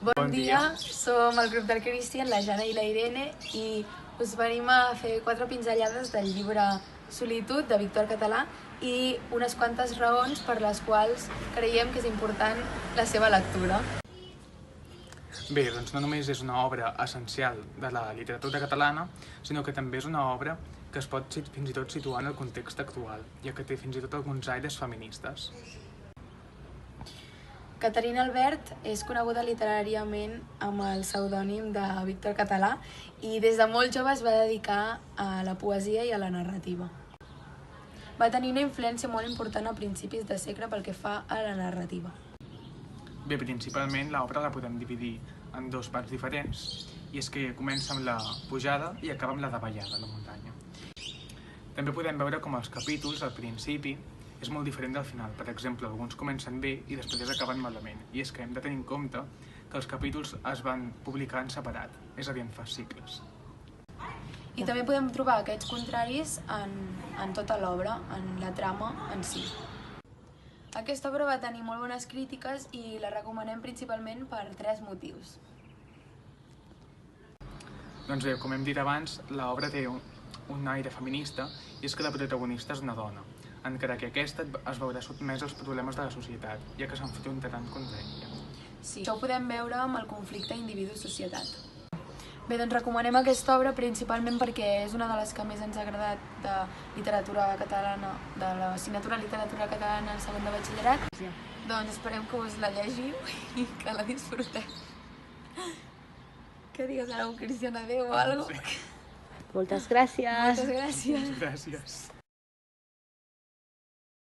Bon dia, som el grup del Cristian, la Jana i la Irene, i us venim a fer 4 pinzellades del llibre Solitud, de Víctor Català, i unes quantes raons per les quals creiem que és important la seva lectura. Bé, doncs no només és una obra essencial de la literatura catalana, sinó que també és una obra que es pot fins i tot situar en el context actual, ja que té fins i tot alguns aires feministes. Caterina Albert és coneguda literàriament amb el pseudònim de Víctor Català i des de molt jove es va dedicar a la poesia i a la narrativa. Va tenir una influència molt important a principis de segle pel que fa a la narrativa. Bé, principalment l'obra la podem dividir en dues parts diferents, i és que comença amb la pujada i acaba amb la davallada, la muntanya. També podem veure com els capítols, al principi, és molt diferent del final. Per exemple, alguns comencen bé i després acaben malament. I és que hem de tenir en compte que els capítols es van publicar en separat, és a dir, en fascicles. I també podem trobar aquests contraris en tota l'obra, en la trama en si. Aquesta obra va tenir molt bones crítiques i la recomanem principalment per 3 motius. Doncs bé, com hem dit abans, l'obra té un aire feminista i és que la protagonista és una dona, encara que aquesta es veurà sotmesa als problemes de la societat, ja que s'enfrontaran contra ella. Sí, això ho podem veure amb el conflicte individu-societat. Bé, doncs recomanem aquesta obra principalment perquè és una de les que més ens ha agradat de literatura catalana, de l'assignatura Literatura Catalana en segon de batxillerat. Doncs esperem que us la llegiu i que la disfruteu. Que digues ara un Cristian adéu o alguna cosa. Moltes gràcies. Moltes gràcies. Gràcies.